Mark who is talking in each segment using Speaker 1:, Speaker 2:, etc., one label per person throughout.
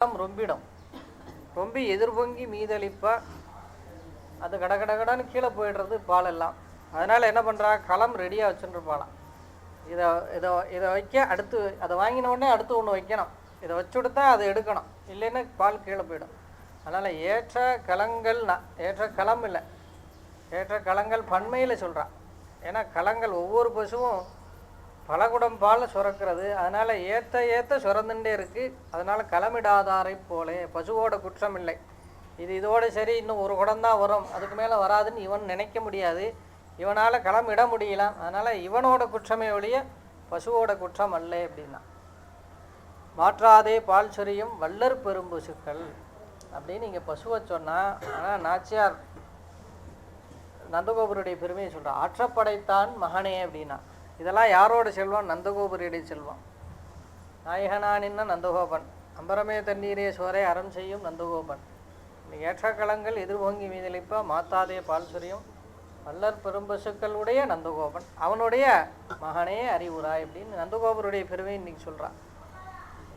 Speaker 1: ரொம்பிடும். ரொம்பி எதிர்பொங்கி மீதளிப்பா அது கடகடகடன்னு கீழே போயிடுறது பாலெல்லாம். அதனால் என்ன பண்ணுறா, களம் ரெடியாக வச்சுருப்பாளாம். இதை இதை இதை வைக்க அடுத்து அதை வாங்கினோடனே அடுத்து ஒன்று வைக்கணும். இதை வச்சு கொடுத்தா அதை எடுக்கணும், இல்லைன்னா பால் கீழே போயிடும். அதனால் ஏற்ற களங்கள்னா ஏற்ற களம் இல்லை, ஏற்ற களங்கள் பன்மையில் சொல்கிறான். ஏன்னா களங்கள் ஒவ்வொரு பசுவும் பல குடம் பால் சுரக்கிறது. அதனால் ஏற்ற ஏற்ற சுரந்துட்டே இருக்குது. அதனால் களமிடாதாரை போலே பசுவோட குற்றம் இல்லை. இதோடு சரி, இன்னும் ஒரு குடம் தான் வரும், அதுக்கு மேலே வராதுன்னு இவன் நினைக்க முடியாது. இவனால் களம் இட முடியலாம். அதனால் இவனோட குற்றமே ஒழிய பசுவோட குற்றம் அல்ல அப்படின்னா. மாற்றாதே பால் சொரியும் வள்ளர் பெரும் பசுக்கள் அப்படின்னு இங்கே பசுவை சொன்னால். ஆனால் நாச்சியார் நந்தகோபுருடைய பெருமையை சொல்கிறான். ஆற்றப்படைத்தான் மகனே அப்படின்னா. இதெல்லாம் யாரோட செல்வம்? நந்தகோபுருடைய செல்வம். நாயகனானின்ன நந்தகோபன், அம்பரமே தண்ணீரே சோரை அறம் செய்யும் நந்தகோபன். ஏற்றக்களங்கள் எதிர்பொங்கி மீதளிப்பா மாத்தாதே பால் சொரியும் வள்ளர் பெரும்பசுக்களுடைய நந்தகோபன், அவனுடைய மகனே அறிவுராய் அப்படின்னு நந்தகோபருடைய பெருமை இன்னைக்கு சொல்கிறான்.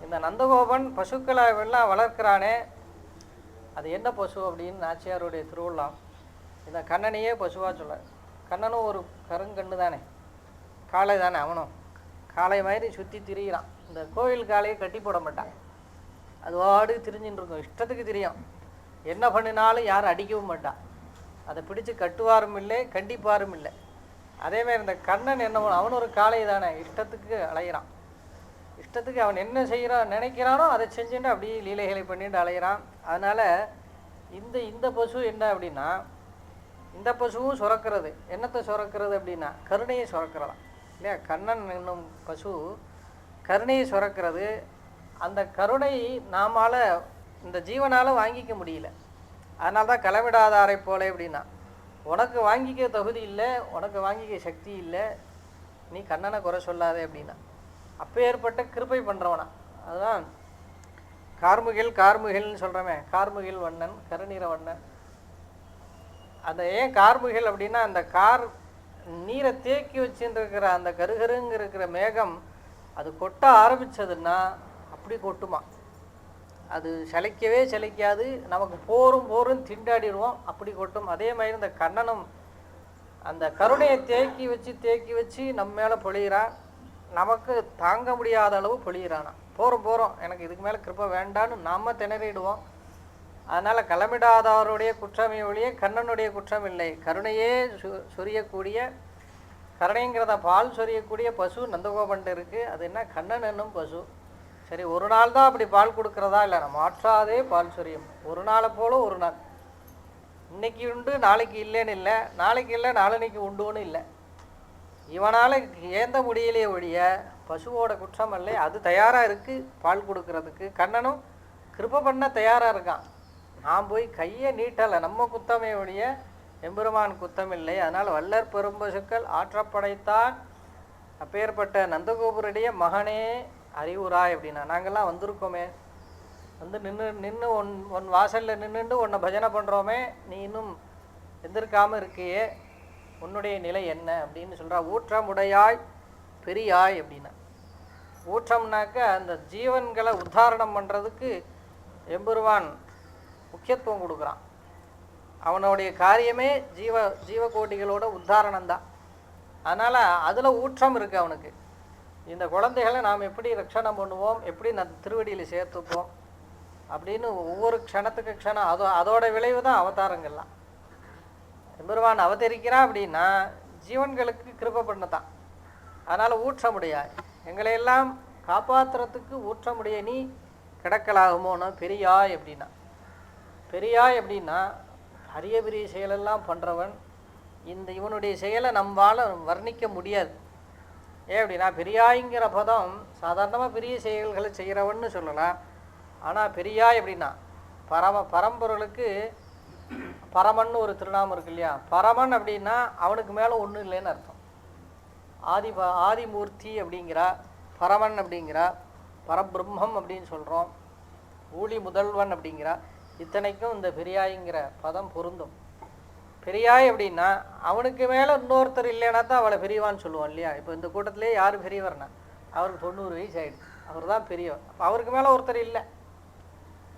Speaker 1: இந்த நந்தகோபன் பசுக்களை எல்லாம் வளர்க்கிறானே, அது என்ன பசு அப்படின்னு நாச்சியாருடைய திருவிழாம். இந்த கண்ணனையே பசுவாக சொல்ல. கண்ணனும் ஒரு கருங்கண்ணு தானே, காளை தானே. அவனும் காளை மாதிரி சுற்றி திரிகிறான். இந்த கோவில் காளையை கட்டி போட மாட்டான், அது வாடு திரிஞ்சுட்டு இருக்கும், இஷ்டத்துக்கு தெரியும். என்ன பண்ணினாலும் யாரும் அடிக்கவும் மாட்டான். அதை பிடிச்சி கட்டுவாரும் இல்லை, கண்டிப்பாரும் இல்லை. அதேமாதிரி இந்த கண்ணன் என்ன, அவன் ஒரு காளை தானே, இஷ்டத்துக்கு அலைகிறான். இஷ்டத்துக்கு அவன் என்ன செய்கிறான் நினைக்கிறானோ அதை செஞ்சுட்டு அப்படியே லீலைகளை பண்ணிட்டு அலைகிறான். அதனால் இந்த பசு என்ன அப்படின்னா, இந்த பசுவும் சுரக்கிறது. என்னத்தை சுரக்கிறது அப்படின்னா கருணையை சுரக்கிறதா இல்லையா. கண்ணன் என்னும் பசு கருணையை சுரக்கிறது. அந்த கருணை நாமால் இந்த ஜீவனால் வாங்கிக்க முடியல. அதனால தான் களமிடாதாரை போல அப்படின்னா. உனக்கு வாங்கிக்க தகுதி இல்லை, உனக்கு வாங்கிக்க சக்தி இல்லை, நீ கண்ணனை குறை சொல்லாதே அப்படின்னா. அப்போ ஏற்பட்ட கிருபை பண்ணுறவனா. அதுதான் கார்முகில்னு சொல்கிறோமே, கார்முகில் வண்ணன் கருநீர வண்ணன். அந்த ஏன் கார்முகில் அப்படின்னா, அந்த நீரை தேக்கி வச்சுட்டு இருக்கிற அந்த கருகருங்க இருக்கிற மேகம் அது கொட்ட ஆரம்பித்ததுன்னா அப்படி கொட்டுமா. அது சலிக்காது, நமக்கு போரும் திண்டாடிடுவோம், அப்படி கொட்டும். அதே மாதிரி இந்த கண்ணனும் அந்த கருணையை தேக்கி வச்சு நம்ம மேலே பொழிகிறான். நமக்கு தாங்க முடியாத அளவு பொழிகிறானா. போகிறோம் எனக்கு இதுக்கு மேலே கிருப்பை வேண்டான்னு நம்ம திணறிடுவோம். அதனால் களமிடாதவருடைய குற்றமே ஒழிய கண்ணனுடைய குற்றம் இல்லை. கருணையே சொரியக்கூடிய, கருணைங்கிறத பால் சொரியக்கூடிய பசு நந்தகோபன் இருக்குது. அது என்ன, கண்ணன் என்னும் பசு. சரி, ஒரு நாள் தான் அப்படி பால் கொடுக்குறதா இல்லை, நம்ம மாற்றாதே பால் சொரியும். ஒரு நாளை போல ஒரு நாள். இன்னைக்கு உண்டு நாளைக்கு இல்லைன்னு இல்லை, நாளைக்கு இல்லை நாளன்னைக்கு உண்டுன்னு இல்லை. இவனால் ஏந்த முடியலையே ஒழிய பசுவோட குற்றம் அல்ல. அது தயாராக இருக்குது பால் கொடுக்கறதுக்கு. கண்ணனும் கிருபை பண்ண தயாராக இருக்கான். நான் போய் கையை நீட்டலை, நம்ம குத்தமே ஒழிய எம்பெருமான் குத்தம் இல்லை. அதனால் வள்ளர் பெரும்பசுக்கள் ஆற்றப்படைத்தான் அப்பேற்பட்ட நந்தகோபுருடைய மகனே அறிவுராய் அப்படின்னா. நாங்கள்லாம் வந்திருக்கோமே, வந்து நின்று ஒன் வாசலில் நின்றுண்டு உன்னை பஜனை பண்ணுறோமே, நீ இன்னும் எந்திருக்காமல் இருக்கையே, உன்னுடைய நிலை என்ன அப்படின்னு சொல்கிறா. ஊற்றமுடையாய் பெரியாய் அப்படின்னா. ஊற்றம்னாக்க அந்த ஜீவன்களை உத்தாரணம் பண்ணுறதுக்கு எம்பெருமான் முக்கியத்துவம் கொடுக்குறான். அவனுடைய காரியமே ஜீவகோட்டிகளோட உத்தாரணம்தான். அதனால் அதில் ஊற்றம் இருக்குது அவனுக்கு. இந்த குழந்தைகளை நாம் எப்படி ரட்சணம் பண்ணுவோம், எப்படி திருவடியில் சேர்த்துப்போம் அப்படின்னு ஒவ்வொரு க்ஷணத்துக்கு அதோட விளைவு தான் அவதாரங்கள்லாம். எம்பெருமான் அவதரிக்கிறான் அப்படின்னா ஜீவன்களுக்கு கிருபை பண்ணத்தான். அதனால் ஊற்றமுடையாய், எங்களையெல்லாம் காப்பாற்றுறதுக்கு ஊற்றமுடைய நீ கிடக்கலாகுமோன்னா பெரியாய் அப்படின்னா. பெரியாய் அப்படின்னா அரிய பெரிய செயலெல்லாம் பண்ணுறவன். இவனுடைய செயலை நம்மால் வர்ணிக்க முடியாது. ஏன் அப்படின்னா, பெரியாய்ங்கிற பதம் சாதாரணமாக பெரிய செயல்களை செய்கிறவன்னு சொல்லலாம். ஆனால் பெரியாய் அப்படின்னா பரம்பொருளுக்கு பரமன் ஒரு திருநாமம் இருக்கு இல்லையா. பரமன் அப்படின்னா அவனுக்கு மேலே ஒன்றும் இல்லைன்னு அர்த்தம். ஆதிமூர்த்தி அப்படிங்கிறா, பரமன் அப்படிங்கிறா, பரபிரம்மம் அப்படின்னு சொல்கிறோம், ஊழி முதல்வன் அப்படிங்கிறா. இத்தனைக்கும் இந்த பெரியாய்ங்கிற பதம் பொருந்தும். பெரியாய் அப்படின்னா அவனுக்கு மேலே இன்னொருத்தர் இல்லைன்னா தான் அவளை பெரியவான்னு சொல்லுவோம் இல்லையா. இப்போ இந்த கூட்டத்திலே யார் பெரியவர்னா அவருக்கு 90 வயசு ஆகிடுச்சு, அவர் தான் பெரியவர். அப்போ அவருக்கு மேலே ஒருத்தர் இல்லை.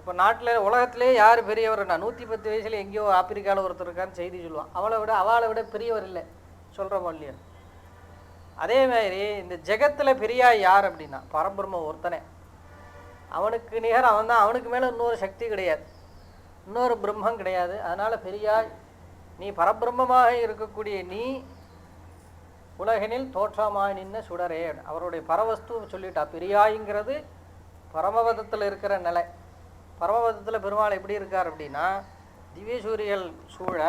Speaker 1: இப்போ நாட்டில் உலகத்திலே யார் பெரியவர்னா 110 வயசுல எங்கேயோ ஆப்பிரிக்காவில் ஒருத்தர் இருக்கான்னு செய்தி சொல்லுவான். அவளை விட பெரியவர் இல்லை சொல்கிறோமோ இல்லையா? அதே மாதிரி இந்த ஜெகத்தில் பெரியாய் யார் அப்படின்னா பரபிரம்ம ஒருத்தனே. அவனுக்கு நிகர் அவன் தான். அவனுக்கு மேலே இன்னொரு சக்தி கிடையாது, இன்னொரு பிரம்மம் கிடையாது. அதனால் பெரியாய் நீ பரபிரம்மமாக இருக்கக்கூடிய நீ உலகினில் தோற்றமாய் நின்ன சுடரே. அவருடைய பரவஸ்து சொல்லிட்டா. பெரியாய்ங்கிறது பரமபதத்தில் இருக்கிற நிலை. பரமபதத்தில் பெருமாள் எப்படி இருக்கார் அப்படின்னா திவ்ய சூரியல் சூழ,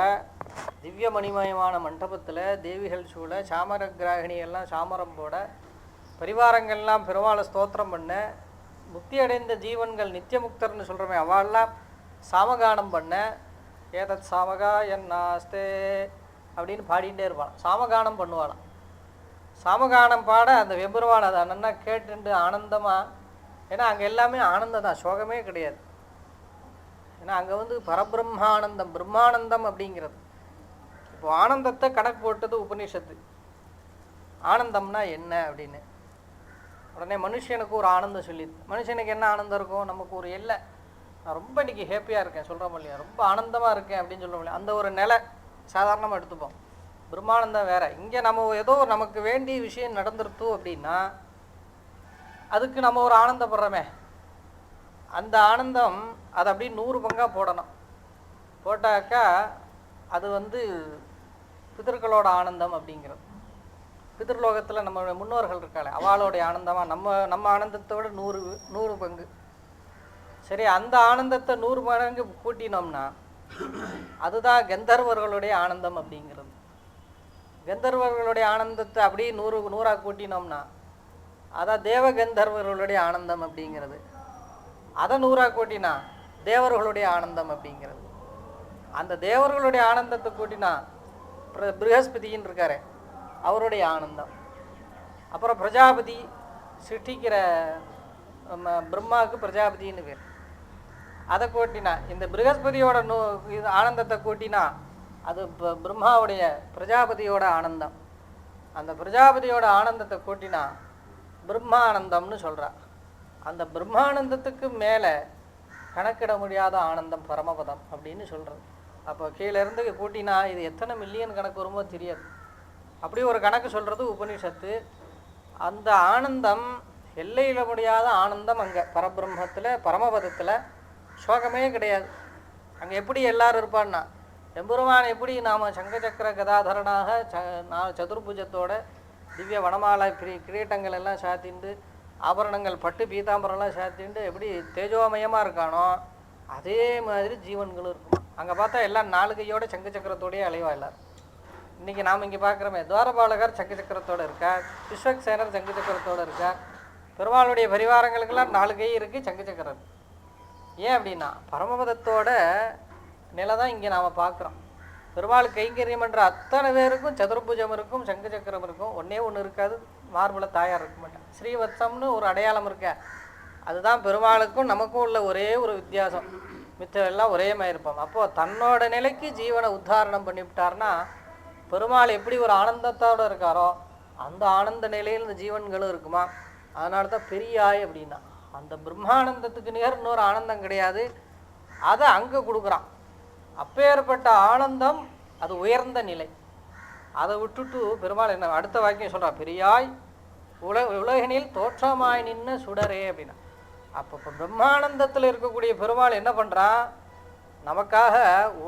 Speaker 1: திவ்ய மணிமயமான மண்டபத்தில் தேவிகள் சூழ, சாமர கிராகிணி எல்லாம் சாமரம் போட, பரிவாரங்கள்லாம் பெருமாளை ஸ்தோத்திரம் பண்ண, முக்தி அடைந்த ஜீவன்கள் நித்தியமுக்தர்னு சொல்கிறோமே அவெல்லாம் சாமகானம் பண்ண, ஏதத் சாமகா என் நாஸ்தே அப்படின்னு பாடிகிட்டே இருப்பாளாம். சாமகானம் பண்ணுவாளாம். சாமகானம் பாட அந்த வெம்பெருமாள் அதை அண்ணா கேட்டுண்டு ஆனந்தமாக, ஏன்னா அங்கே எல்லாமே ஆனந்தம் தான், சோகமே கிடையாது. ஏன்னா அங்கே பரபிரம்மானந்தம், பிரம்மானந்தம் அப்படிங்கிறது. இப்போ ஆனந்தத்தை கணக்கு போட்டது உபநிஷத்து. ஆனந்தம்னா என்ன அப்படின்னு உடனே மனுஷனுக்கு ஒரு ஆனந்தம் சொல்லிது. மனுஷனுக்கு என்ன ஆனந்தம் இருக்கும்? நமக்கு ஒரு எல்லை, நான் ரொம்ப இன்றைக்கி ஹேப்பியாக இருக்கேன் சொல்கிறோம் இல்லையா, ரொம்ப ஆனந்தமாக இருக்கேன் அப்படின்னு சொல்ல முடியாது. அந்த ஒரு நிலை சாதாரணமாக எடுத்துப்போம். பிரம்மானந்தம் வேறு. இங்கே நம்ம ஏதோ நமக்கு வேண்டிய விஷயம் நடந்துருத்தோம் அப்படின்னா அதுக்கு நம்ம ஒரு ஆனந்தப்படுறோமே, அந்த ஆனந்தம் அதை அப்படி 100 பங்காக போடணும். போட்டாக்கா அது பிதர்களோட ஆனந்தம் அப்படிங்கிறது. பிதர்லோகத்தில் நம்ம முன்னோர்கள் இருக்காளே அவளோடைய ஆனந்தமாக நம்ம ஆனந்தத்தோட 100 பங்கு. சரி, அந்த ஆனந்தத்தை 100 மடங்கு கூட்டினோம்னா அதுதான் கந்தர்வர்களுடைய ஆனந்தம் அப்படிங்கிறது. கந்தர்வர்களுடைய ஆனந்தத்தை அப்படியே 100 கூட்டினோம்னா அதான் தேவ கந்தர்வர்களுடைய ஆனந்தம் அப்படிங்கிறது. அதை 100 கூட்டினா தேவர்களுடைய ஆனந்தம் அப்படிங்கிறது. அந்த தேவர்களுடைய ஆனந்தத்தை கூட்டினா ப்ரஹஸ்பதின்னு இருக்காரு, அவருடைய ஆனந்தம். அப்புறம் பிரஜாபதி சிருஷ்டிக்கிற பிரம்மாவுக்கு பிரஜாபதின்னு பேர். அதை கூட்டினா இந்த ப்ரஹஸ்பதியோட ஆனந்தத்தை கூட்டினா அது பிரம்மாவுடைய பிரஜாபதியோட ஆனந்தம். அந்த பிரஜாபதியோட ஆனந்தத்தை கூட்டினா பிரம்மானந்தம்னு சொல்கிறா. அந்த பிரம்மானந்தத்துக்கு மேலே கணக்கிட முடியாத ஆனந்தம் பரமபதம் அப்படின்னு சொல்கிறது. அப்போ கீழேருந்து கூட்டினா இது எத்தனை மில்லியன் கணக்கு வருமோ தெரியாது. அப்படி ஒரு கணக்கு சொல்கிறது உபனிஷத்து. அந்த ஆனந்தம் எல்லையிட முடியாத ஆனந்தம் அங்கே பரபிரம்மத்தில் பரமபதத்தில் சோகமே கிடையாது. அங்கே எப்படி எல்லாரும் இருப்பான்னா எம்பெருமான் எப்படி நாம் சங்கச்சக்கர கதாதரனாக சதுர்புஜத்தோட திவ்ய வனமாலை கிரீட்டங்கள் எல்லாம் சாத்திண்டு ஆபரணங்கள் பட்டு பீதாம்பரம்லாம் சாத்திண்டு எப்படி தேஜோமயமாக இருக்கானோ அதே மாதிரி ஜீவன்களும் இருக்கும். அங்கே பார்த்தா எல்லாம் 4 கையோட சங்கு சக்கரத்தோடையே அலைவா எல்லாரும். இன்றைக்கி நாம் இங்கே பார்க்குறோமே துவாரபாலகர் சங்கு சக்கரத்தோடு இருக்கார், விஸ்வக்சேனர் சங்கு சக்கரத்தோடு இருக்கார். பெருமாளுடைய பரிவாரங்களுக்கெல்லாம் 4 கை இருக்குது, சங்கு சக்கரம். ஏன் அப்படின்னா பரமபதத்தோட நிலை தான் இங்கே நாம் பார்க்குறோம். பெருமாள் கைங்கரியம் என்ற அத்தனை பேருக்கும் சதுர்புஜம் இருக்கும், சங்கு சக்கரம் இருக்கும். ஒன்று இருக்காது, மார்புல தாயார் இருக்க மாட்டாங்க. ஸ்ரீவத்சம்னு ஒரு அடையாளம் இருக்க, அதுதான் பெருமாளுக்கும் நமக்கும் உள்ள ஒரே ஒரு வித்தியாசம். மித்தெல்லாம் ஒரே மாதிரி இருப்போம். அப்போது தன்னோட நிலைக்கு ஜீவனை உத்தாரணம் பண்ணிவிட்டார்னா பெருமாள் எப்படி ஒரு ஆனந்தத்தோடு இருக்காரோ அந்த ஆனந்த நிலையில் இந்த ஜீவன்களும் இருக்குமா. அதனால தான் பெரியாய் அப்படின்னா அந்த பிரம்மானந்தத்துக்கு நிகர் இன்னொரு ஆனந்தம் கிடையாது. அதை அங்கே கொடுக்குறான். அப்பேற்பட்ட ஆனந்தம் அது உயர்ந்த நிலை. அதை விட்டுட்டு பெருமாள் என்ன அடுத்த வாக்கியம் சொல்கிறான், பெரியாய் உலகினில் தோற்றமாய் நின்ன சுடரே அப்படின்னா. அப்போ இப்போ பிரம்மானந்தத்தில் இருக்கக்கூடிய பெருமாள் என்ன பண்ணுறான், நமக்காக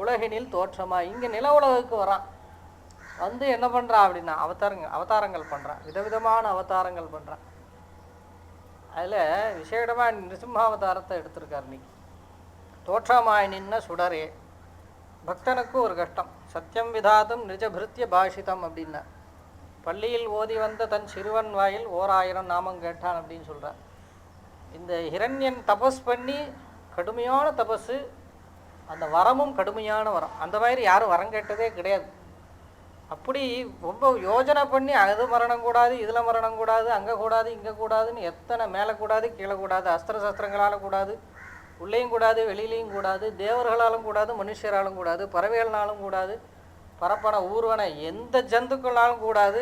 Speaker 1: உலகினில் தோற்றமாய் இங்கே நில உலகுக்கு வரான். என்ன பண்ணுறான் அப்படின்னா அவதாரங்கள் பண்ணுறான், விதவிதமான அவதாரங்கள் பண்ணுறான். அதில் விசேடமாக நிருசிம்மாவதாரத்தை எடுத்திருக்கார். இன்னைக்கு தோற்றமாய் நின்ன சுடரே. பக்தனுக்கு ஒரு கஷ்டம், சத்தியம் விதாதும் நிஜபிருத்திய பாஷிதம் அப்படின்னா. பள்ளியில் ஓதி வந்த தன் சிறுவன் வாயில் 1000 நாமம் கேட்டான் அப்படின்னு சொல்கிறார். இந்த ஹிரண்யன் தபஸ் பண்ணி கடுமையான தபஸு, அந்த வரமும் கடுமையான வரம். அந்த மாதிரி யாரும் வரம் கேட்டதே கிடையாது. அப்படி ரொம்ப யோஜனை பண்ணி அது மரணம் கூடாது, இதில் மரணம் கூடாது, அங்கே கூடாது, இங்கே கூடாதுன்னு எத்தனை மேலே கூடாது கீழே கூடாது, அஸ்திர சஸ்திரங்களால் கூடாது, உள்ளேயும் கூடாது வெளியிலையும் கூடாது, தேவர்களாலும் கூடாது, மனுஷராலும் கூடாது, பறவைகள்னாலும் கூடாது, பரப்பன ஊர்வன எந்த ஜந்துக்களாலும் கூடாது,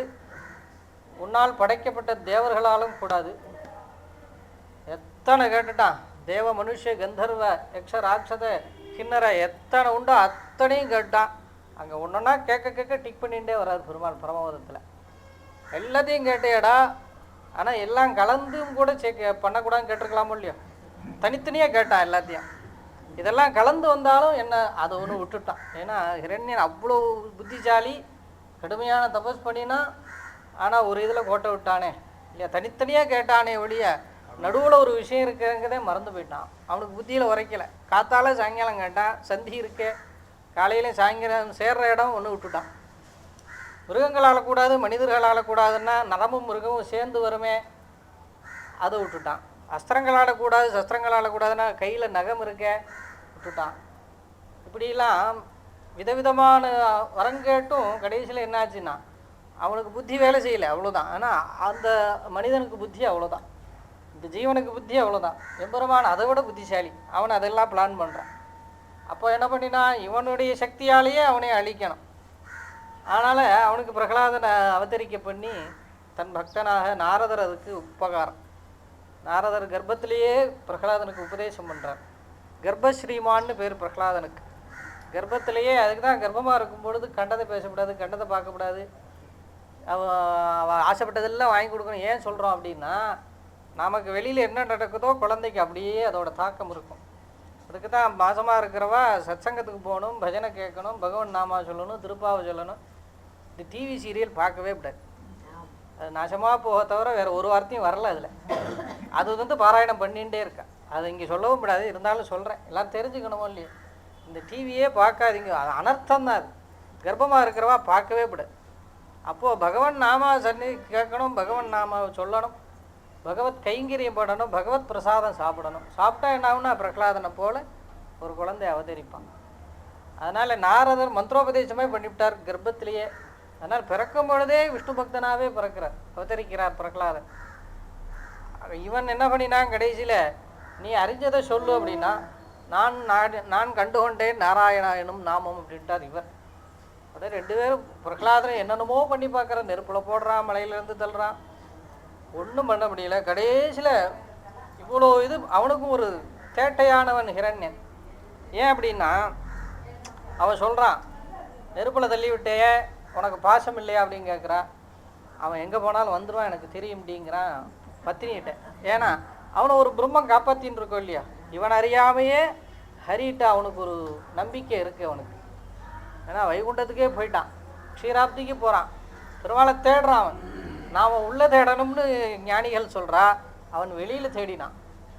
Speaker 1: உன்னால் படைக்கப்பட்ட தேவர்களாலும் கூடாது. எத்தனை கேட்டுட்டான். தேவ மனுஷ கந்தர்வ யக்ஷ ராட்சத கிண்ணற எத்தனை உண்டோ அத்தனையும் கேட்டான். அங்கே ஒன்றுன்னா கேட்க கேட்க டிக் பண்ணிகிட்டே வராது பெருமாள் பரமபதத்தில். எல்லாத்தையும் கேட்டேடா, ஆனால் எல்லாம் கலந்தும் கூட பண்ணக்கூடாதுன்னு கேட்டிருக்கலாமோ இல்லையோ, தனித்தனியாக கேட்டான் எல்லாத்தையும். இதெல்லாம் கலந்து வந்தாலும் என்ன அதை ஒன்று விட்டுட்டான். ஏன்னா ஹிரண்யன் அவ்வளோ புத்திசாலி, கடுமையான தபஸ் பண்ணினா, ஆனால் ஒரு இதில் கோட்டை விட்டானே இல்லையா, தனித்தனியாக கேட்டானே ஒழிய நடுவில் ஒரு விஷயம் இருக்கிறங்கிறதே மறந்து போயிட்டான். அவனுக்கு புத்தியில் உரைக்கலை. காத்தால சாயங்காலம் கேட்டான், சந்தி இருக்கே, காலையிலையும் சாயங்காலம் சேர்ற இடம் ஒன்று விட்டுட்டான். மிருகங்களால் கூடாது, மனிதர்களால் கூடாதுன்னா நரமும் மிருகமும் சேர்ந்து வருமே, அதை விட்டுட்டான். அஸ்திரங்களால் கூடாது, சஸ்திரங்களால் கூடாதுன்னா கையில் நகம் இருக்க விட்டுட்டான். இப்படிலாம் விதவிதமான வரங்கேட்டும் கடைசியில் என்னாச்சுன்னா அவனுக்கு புத்தி வேலை செய்யலை, அவ்வளோதான். ஆனால் அந்த மனிதனுக்கு புத்தி அவ்வளோதான், இந்த ஜீவனுக்கு புத்தி அவ்வளோதான். எம்பெருமான் அதை விட புத்திசாலி, அவன் அதெல்லாம் பிளான் பண்ணுறான். அப்போ என்ன பண்ணினா, இவனுடைய சக்தியாலேயே அவனை அழிக்கணும். அதனால் அவனுக்கு பிரகலாதனை அவதரிக்க பண்ணி தன் பக்தனாக நாரதர் அதுக்கு உபகாரம். நாரதர் கர்ப்பத்திலேயே பிரகலாதனுக்கு உபதேசம் பண்ணுறார். கர்ப்பஸ்ரீமான்னு பேர் பிரகலாதனுக்கு. கர்ப்பத்திலேயே, அதுக்கு தான் கர்ப்பமாக இருக்கும் பொழுது கண்டதை பேசக்கூடாது, கண்டதை பார்க்கக்கூடாது, அவன் ஆசைப்பட்டதெல்லாம் வாங்கி கொடுக்கணும். ஏன் சொல்கிறோம் அப்படின்னா, நமக்கு வெளியில் என்ன நடக்குதோ குழந்தைக்கு அப்படியே அதோட தாக்கம் இருக்கும். அதுக்கு தான் மாசமாக இருக்கிறவா சத்சங்கத்துக்கு போகணும், பஜனை கேட்கணும், பகவான் நாமா சொல்லணும், திருப்பாவை சொல்லணும். இந்த டிவி சீரியல் பார்க்கவே விடாது, அது நாசமாக போக தவிர வேறு ஒரு வார்த்தையும் வரல அதில். அது பாராயணம் பண்ணிகிட்டே இருக்கேன். அது இங்கே சொல்லவும் விடாது, இருந்தாலும் சொல்கிறேன், எல்லாம் தெரிஞ்சுக்கணுமோ இல்லையோ. இந்த டிவியே பார்க்காதீங்க, அது அனர்த்தம் தான். அது கர்ப்பமாக இருக்கிறவா பார்க்கவே விடாது. அப்போது பகவான் நாமா சன்னி கேட்கணும், பகவான் நாமாவை சொல்லணும், பகவத் கைங்கரியம் பண்ணணும், பகவத் பிரசாதம் சாப்பிடணும். சாப்பிட்டா என்ன ஆகுனா பிரகலாதனை போல் ஒரு குழந்தை அவதரிப்பாங்க. அதனால் நாரதர் மந்திரோபதேசமே பண்ணிவிட்டார் கர்ப்பத்திலேயே. அதனால் பிறக்கும் பொழுதே விஷ்ணு பக்தனாகவே பிறக்கிறார், அவதரிக்கிறார் பிரகலாதன். இவன் என்ன பண்ணினான், கடைசியில் நீ அறிஞ்சதை சொல்லு அப்படின்னா, நான் கண்டுகொண்டேன் நாராயணா எனும் நாமம் அப்படின்ட்டார் இவர். அதே ரெண்டு பேரும் பிரகலாதனை என்னென்னமோ பண்ணி பார்க்குற, நெருப்பில் போடுறான், மலையிலேருந்து தள்ளுறான், ஒன்றும் பண்ண முடியல. கடைசியில் இவ்வளோ இது அவனுக்கும் ஒரு தேட்டையானவன் ஹிரண்யன். ஏன் அப்படின்னா, அவன் சொல்கிறான், நெருப்பில் தள்ளி விட்டேயே, உனக்கு பாசம் இல்லையா அப்படின்னு கேட்குறான். அவன் எங்கே போனாலும் வந்துடுவான், எனக்கு தெரியும் அப்படிங்கிறான் பத்தினிகிட்ட. ஏன்னா அவனை ஒரு பிரம்மம் காப்பாற்றின்னு இருக்கோம் இல்லையா, இவன் அறியாமையே ஹரிட்ட அவனுக்கு ஒரு நம்பிக்கை இருக்குது அவனுக்கு. ஏன்னா வைகுண்டத்துக்கே போயிட்டான், க்ஷீராப்திக்கு போகிறான், பெருமாளை தேடுறான். அவன் நாம் உள்ளே தேடணும்னு ஞானிகள் சொல்கிறா, அவன் வெளியில் தேடினான்,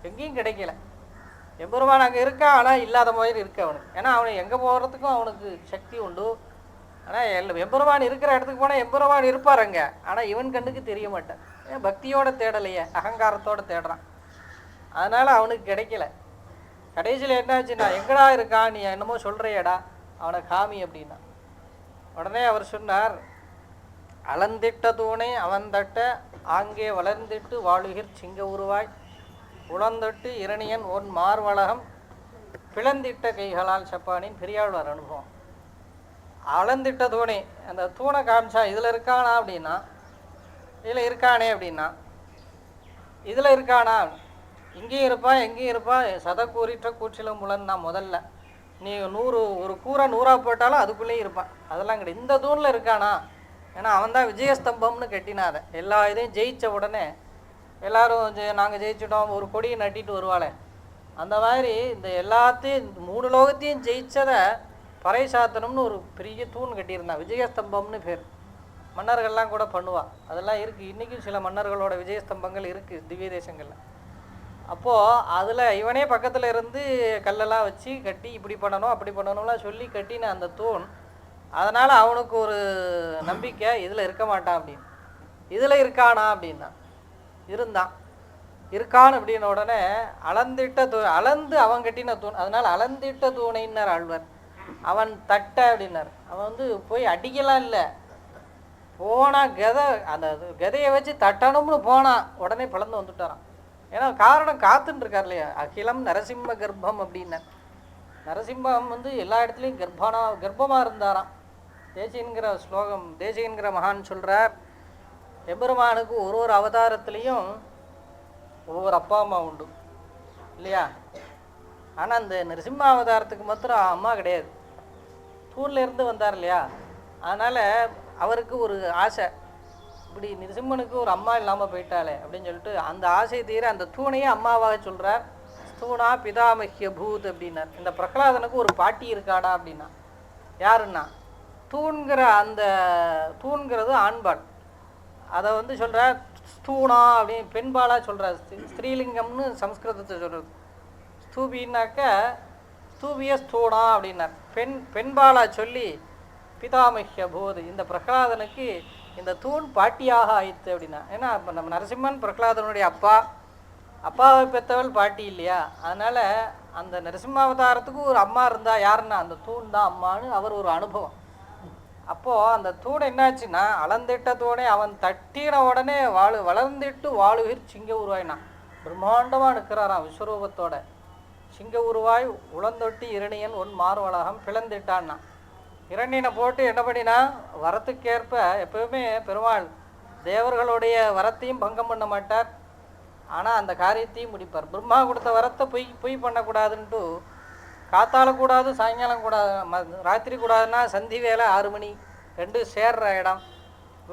Speaker 1: எங்கேயும் கிடைக்கல. எம்பெருமான் அங்கே இருக்கான், ஆனால் இல்லாத மாதிரி இருக்கு அவனுக்கு. ஏன்னா அவனை எங்கே போகிறதுக்கும் அவனுக்கு சக்தி உண்டு. ஆனால் எம்பெருமான் இருக்கிற இடத்துக்கு போனால் எம்பெருமான் இருப்பார் அங்கே, ஆனால் இவன் கண்ணுக்கு தெரிய மாட்டான். ஏன் பக்தியோட தேடலையே, அகங்காரத்தோடு தேடுறான். அதனால் அவனுக்கு கிடைக்கல. கடைசியில் என்னாச்சுன்னா, எங்கடா இருக்கான், நீ என்னமோ சொல்கிறியடா, அவனை காமி அப்படின்னா. உடனே அவர் சொன்னார், அளந்திட்ட தூணை அவன் தட்ட ஆங்கே வளர்ந்திட்டு வாழுகிர் சிங்க உருவாய் உளந்தொட்டு இரணியன் ஒன் மார்வலகம் பிளந்திட்ட கைகளால் சப்பானின் பெரியாழ்வார் அனுபவம். அளந்திட்ட தூணை, அந்த தூணை காமிச்சா இதில் இருக்கானா அப்படின்னா, இதில் இருக்கானே அப்படின்னா, இதில் இருக்கானா, இங்கேயும் இருப்பான் எங்கேயும் இருப்பான், சத கூறிட்ட கூற்றிலும் முலன் நான் முதல்ல நீ 100 ஒரு கூரை 100 போட்டாலும் அதுக்குள்ளேயும் இருப்பான். அதெல்லாம் கிடையாது. இந்த தூணில் இருக்கானா, ஏன்னா அவன் தான் விஜயஸ்தம்பம்னு கட்டினாத. எல்லா இதையும் ஜெயித்த உடனே எல்லோரும் நாங்கள் ஜெயிச்சிட்டோம் ஒரு கொடியை நட்டிட்டு வருவாளே, அந்த மாதிரி இந்த எல்லாத்தையும் 3 லோகத்தையும் ஜெயிச்சதை பறைசாத்தனம்னு ஒரு பெரிய தூண் கட்டியிருந்தான். விஜயஸ்தம்பம்னு பேர். மன்னர்கள்லாம் கூட பண்ணுவாள், அதெல்லாம் இருக்குது. இன்றைக்கும் சில மன்னர்களோட விஜயஸ்தம்பங்கள் இருக்குது திவ்ய தேசங்களில். அப்போது அதில் இவனே பக்கத்தில் இருந்து கல்லெல்லாம் வச்சு கட்டி இப்படி பண்ணணும் அப்படி பண்ணணும்லாம் சொல்லி கட்டின அந்த தூண். அதனால் அவனுக்கு ஒரு நம்பிக்கை, இதில் இருக்க மாட்டான் அப்படின்னு. இதில் இருக்கானா அப்படின்னா, இருந்தான். இருக்கான்னு அப்படின்ன உடனே அளந்திட்ட அளந்து அவன் கட்டின தூண், அதனால் அளந்திட்ட தூணைன்னார் ஆழ்வார். அவன் தட்ட அப்படின்னார். அவன் போய் அடிக்கலாம் இல்லை, போனால் அந்த கதையை வச்சு தட்டணும்னு போனான், உடனே பிளந்து வந்துட்டாரான். ஏன்னா காரணம் காத்துன்னு இருக்கார் இல்லையா, அகிலம் நரசிம்ம கர்ப்பம் அப்படின்னார். நரசிம்மம் எல்லா இடத்துலையும் கர்ப்பமாக இருந்தாராம். தேசியன்கிற ஸ்லோகம், தேசியன்கிற மகான் சொல்கிறார், எம்பெருமானுக்கு ஒரு அவதாரத்துலேயும் ஒவ்வொரு அப்பா அம்மா உண்டு. இல்லையா? ஆனால் அந்த நரசிம்மாவதாரத்துக்கு மாத்திரம் அம்மா கிடையாது, தூண்ல இருந்து வந்தார் இல்லையா? அதனால் அவருக்கு ஒரு ஆசை, இப்படி நரசிம்மனுக்கு ஒரு அம்மா இல்லாமல் போயிட்டாலே அப்படின்னு சொல்லிட்டு அந்த ஆசை தீர அந்த தூணையே அம்மாவாக சொல்கிறார். ஸ்தூணா பிதாமஹ்ய பூத் அப்படின்னார். இந்த பிரகலாதனுக்கு ஒரு பாட்டி இருக்காடா அப்படின்னா யாருன்னா தூண்கிற அந்த தூண்கிறது ஆண்பால், அதை வந்து சொல்கிறார் ஸ்தூணா அப்படின்னு பெண்பாலாக சொல்கிறார். ஸ்திரீலிங்கம்னு சம்ஸ்கிருதத்தை சொல்கிறது. ஸ்தூபின்னாக்க ஸ்தூபிய ஸ்தூணா அப்படின்னார். பெண்பாலா சொல்லி பிதாமஹ்ய பூத், இந்த பிரகலாதனுக்கு இந்த தூண் பாட்டியாக ஆயிடுத்து அப்படின்னா. ஏன்னா இப்போ நம்ம நரசிம்மன் பிரகலாதனுடைய அப்பாவை பெற்றவள் பாட்டி இல்லையா? அதனால் அந்த நரசிம்மாவதாரத்துக்கு ஒரு அம்மா இருந்தால் யாருன்னா அந்த தூண் தான் அம்மானு அவர் ஒரு அனுபவம். அப்போது அந்த தூண் என்னாச்சுன்னா அளந்திட்ட தூணை அவன் தட்டின உடனே வளர்ந்துட்டு வாழுகிர் சிங்க உருவாயினான். பிரம்மாண்டமாக நிற்கிறாராம் விஸ்வரூபத்தோட. சிங்க உருவாய் உளந்தொட்டி இரணியன் ஒன் மார்வலகம் பிளந்துட்டான்னா. இரணியனை போட்டு என்ன பண்ணினா வரத்துக்கேற்ப எப்பவுமே பெருமாள் தேவர்களுடைய வரத்தையும் பங்கம் பண்ண மாட்டார், ஆனால் அந்த காரியத்தையும் முடிப்பார். பிரம்மா கொடுத்த வரத்தை பொய் பண்ணக்கூடாதுன்ட்டு காத்தால கூடாது, சாயங்காலம் கூடாது, ராத்திரி கூடாதுன்னா சந்தி வேலை 6 மணி 2 சேர்ற இடம்,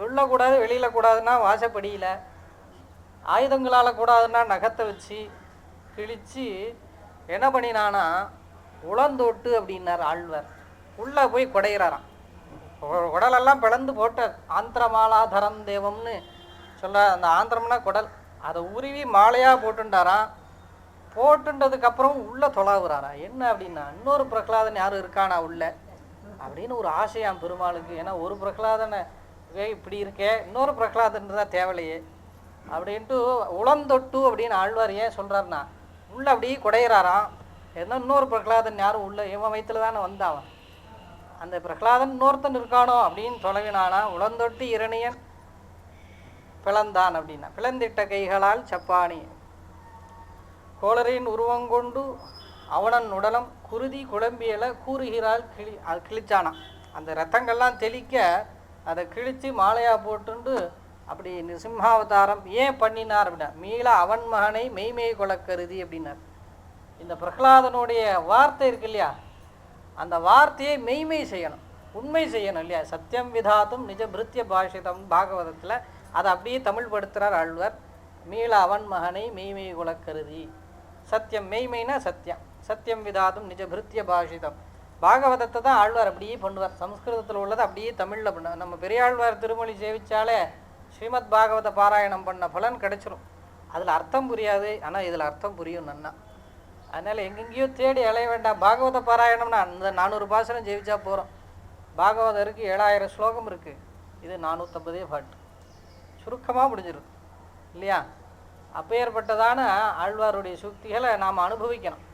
Speaker 1: உள்ளக்கூடாது வெளியில் கூடாதுன்னா வாசப்படியில், ஆயுதங்களால் கூடாதுன்னா நகத்தை வச்சு கிழித்து என்ன பண்ணினானா உளந்தோட்டு அப்படின்னார் ஆழ்வார். உள்ளே போய் குடையிறாராம். குடலெல்லாம் பிளந்து போட்ட ஆந்திரமாலாதரம் தேவம்னு சொல்ல, அந்த ஆந்திரம்னா குடல், அதை உருவி மாலையாக போட்டுண்டாராம். போட்டுன்றதுக்கப்புறம் உள்ளே தொலாவுறாரா. என்ன அப்படின்னா இன்னொரு பிரகலாதன் யாரும் இருக்கானா உள்ள அப்படின்னு ஒரு ஆசையாம் பெருமாளுக்கு. ஏன்னா ஒரு பிரகலாதனை இப்படி இருக்கே, இன்னொரு பிரகலாதன் தான் தேவலையே அப்படின்ட்டு உளந்தொட்டு அப்படின்னு ஆழ்வார் ஏன் சொல்கிறாருன்னா உள்ளே அப்படியே குடையிறாராம். ஏன்னா இன்னொரு பிரகலாதன் யாரும் உள்ள இவன் வயிற்றுல தானே வந்தான், அந்த பிரகலாதன் இன்னொருத்தன் இருக்கானோ அப்படின்னு தொலைவினானா. உளந்தொட்டு இரணியன் பிளந்தான் அப்படின்னா பிளந்திட்ட கைகளால் சப்பானி கோளரின் உருவங்கொண்டு அவனன் உடலம் குருதி குழம்பியலை கூறுகிறாள் கிழிச்சானான். அந்த ரத்தங்கள்லாம் தெளிக்க அதை கிழித்து மாலையாக போட்டுண்டு அப்படி நிருசிம்மாவதாரம் ஏன் பண்ணினார் அப்படின்னா மீள அவன் மகனை மெய்மெய் கொல கருதி அப்படின்னார். இந்த பிரகலாதனுடைய வார்த்தை இருக்கு இல்லையா, அந்த வார்த்தையை மெய்மை செய்யணும், உண்மை செய்யணும் இல்லையா. சத்தியம் விதாத்தும் நிஜ பிருத்திய பாஷிதம் பாகவதத்தில் அதை அப்படியே தமிழ் படுத்துகிறார் ஆழ்வார். மீள அவன் மகனை மெய்மெய் கொல கருதி. சத்தியம் மெய்மைனா சத்தியம், சத்தியம் விதாதும் நிஜ பிருத்திய பாஷிதம். பாகவதத்தை தான் ஆழ்வார் அப்படியே பண்ணுவார். சம்ஸ்கிருதத்தில் உள்ளதை அப்படியே தமிழில் பண்ண. நம்ம பெரியாழ்வார் திருமொழி சேவிச்சாலே ஸ்ரீமத் பாகவத பாராயணம் பண்ண பலன் கிடைச்சிரும். அதில் அர்த்தம் புரியாது, ஆனால் இதில் அர்த்தம் புரியும் நன்னா. அதனால் எங்கெங்கேயோ தேடி அலைய வேண்டாம். பாகவத பாராயணம்னா அந்த 400 பாசனம் ஜெயிச்சா போகிறோம். பாகவதம் இருக்குது, 7000 ஸ்லோகம் இருக்குது, இது 450 பாட்டு, சுருக்கமாக முடிஞ்சிடும் இல்லையா. அப்பேற்பட்டதான ஆழ்வாருடைய சுக்திகளை நாம் அனுபவிக்கணும்.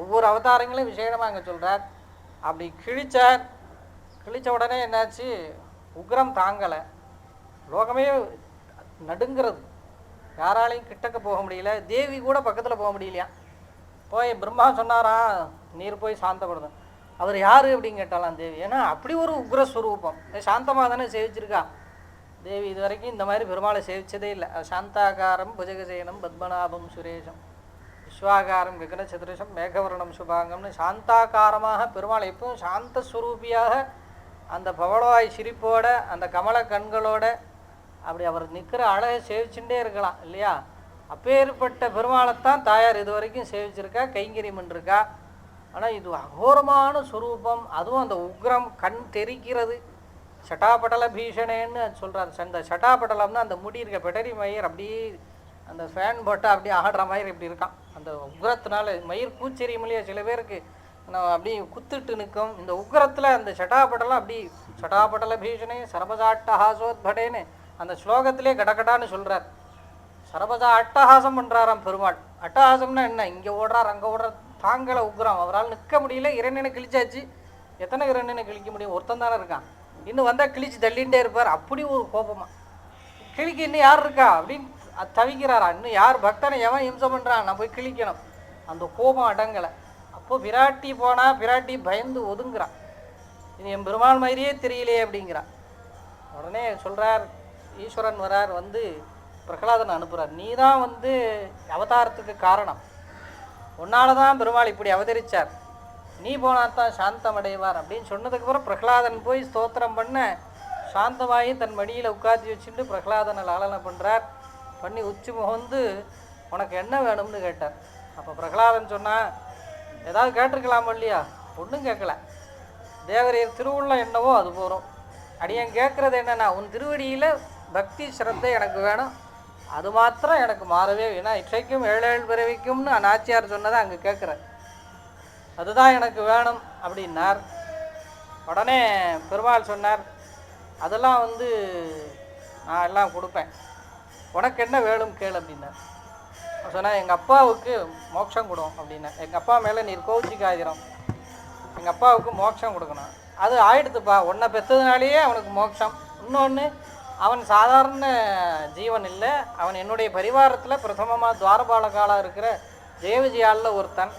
Speaker 1: ஒவ்வொரு அவதாரங்களையும் விசேஷமாக அங்கே சொல்கிறார். அப்படி கிழித்த உடனே என்னாச்சு, உக்ரம் தாங்கலை, லோகமே நடுங்கிறது, யாராலையும் கிட்டக்க போக முடியல, தேவி கூட பக்கத்தில் போக முடியலையா. போய் பிரம்மா சொன்னாராம் நீர் போய் சாந்தப்படுதும். அவர் யார் அப்படின்னு கேட்டாலாம் தேவி. ஏன்னா அப்படி ஒரு உக்ரஸ்வரூபம், சாந்தமாக தானே சேவிச்சிருக்கா தேவி. இது வரைக்கும் இந்த மாதிரி பெருமாளை சேவிச்சதே இல்லை. சாந்தாகாரம் புஜகசேனம் பத்மநாபம் சுரேஷம் விஸ்வாகாரம் ககனசதுரசம் மேகவர்ணம் சுபாங்கம்னு சாந்தாகாரமாக பெருமாள் எப்பவும் சாந்தஸ்வரூபியாக அந்த பவளவாய் சிரிப்போட அந்த கமல கண்களோட அப்படி அவர் நிற்கிற அழகை சேவிச்சுட்டே இருக்கலாம் இல்லையா. அப்பேற்பட்ட பெருமாளைத்தான் தாயார் இது வரைக்கும் சேவிச்சிருக்கா, கைங்கரியம் பண்ணிருக்கா. ஆனால் இது அகோரமான ஸ்வரூபம், அதுவும் அந்த உக்ரம் கண் தெரிக்கிறது. சட்டாபட்டல பீஷணேன்னு சொல்கிறார். அந்த சட்டாபட்டலம்னா அந்த முடி இருக்க பெட்டரி மயிர் அப்படியே அந்த ஃபேன் போட்டால் அப்படியே ஆடுற மயிர் இப்படி இருக்கான். அந்த உக்ரத்தினால மயிர் பூச்செரியும் இல்லையா, சில பேருக்கு அப்படி குத்துட்டு நிற்கும். இந்த உக்ரத்தில் அந்த சட்டாபட்டலம் அப்படி சட்டாபட்டல பீஷணே சரபஜா அட்டஹாசோத்படேன்னு அந்த ஸ்லோகத்திலே கடகடான்னு சொல்கிறார். சரபஜா அட்டஹாசம் பண்ணுறாராம் பெருமாள். அட்டஹாசம்னா என்ன, இங்கே ஓடுறார் அங்கே ஓடுறார், தாங்கலை உக்ரம், அவரால் நிற்க முடியல. இரண்டனை கிழிச்சாச்சு, எத்தனை இரண்டனை கிழிக்க முடியும், ஒருத்தன் தானே இருக்கான், இன்னும் வந்தால் கிழிச்சு தள்ளிகிட்டே இருப்பார். அப்படி ஒரு கோபமாக கிழிக்க இன்னும் யார் இருக்கா அப்படின்னு தவிக்கிறாரா. இன்னும் யார் பக்தனை எவன் இம்சம் பண்ணுறான், நான் போய் கிழிக்கணும். அந்த கோபம் அடங்கலை. அப்போது விராட்டி போனால் விராட்டி பயந்து ஒதுங்குறான். இது என் பெருமாள் மாதிரியே தெரியலையே அப்படிங்கிறான். உடனே சொல்கிறார், ஈஸ்வரன் வரார், வந்து பிரகலாதனை அனுப்புகிறார். நீ தான் வந்து அவதாரத்துக்கு காரணம், உன்னால தான் பெருமாள் இப்படி அவதரிச்சார், நீ போனாத்தான் சாந்தம் அடைவார் அப்படின்னு சொன்னதுக்கப்புறம் பிரகலாதன் போய் ஸ்தோத்திரம் பண்ண சாந்தமாகி தன் மடியில் உட்காந்து வச்சுட்டு பிரகலாதனை லாலனை பண்ணுறார். பண்ணி உச்சி முகந்து உனக்கு என்ன வேணும்னு கேட்டார். அப்போ பிரகலாதன் சொன்னால், ஏதாவது கேட்டிருக்கலாமா இல்லையா? ஒன்றும் கேட்கல. தேவரையர் திருவுள்ளம் என்னவோ அது போகிறோம். அடியன் கேட்குறது என்னென்னா, உன் திருவடியில் பக்தி ஸ்ரத்தை எனக்கு வேணும், அது மாத்திரம் எனக்கு மாறவே வேணா. இற்றைக்கும் 7 பிறவிக்கும்னு நாச்சியார் சொன்னதை அங்கே கேட்குறேன், அதுதான் எனக்கு வேணும் அப்படின்னார். உடனே பெருமாள் சொன்னார், அதெல்லாம் நான் எல்லாம் கொடுப்பேன், உனக்கு என்ன வேணும் கேள் அப்படின்னார். சொன்னால், எங்கள் அப்பாவுக்கு மோட்சம் கொடும் அப்படின்னார். எங்கள் அப்பா மேலே நீர் கோவிச்சிக்காயிரம், எங்கள் அப்பாவுக்கு மோட்சம் கொடுக்கணும். அது ஆயிடுத்துப்பா, உன்னை பெற்றதுனாலேயே அவனுக்கு மோட்சம். இன்னொன்று, அவன் சாதாரண ஜீவன் இல்லை, அவன் என்னுடைய பரிவாரத்தில் பிரதமமாக துவாரபாலகாலாக இருக்கிற ஜெயவிஜயாலில் ஒருத்தன்,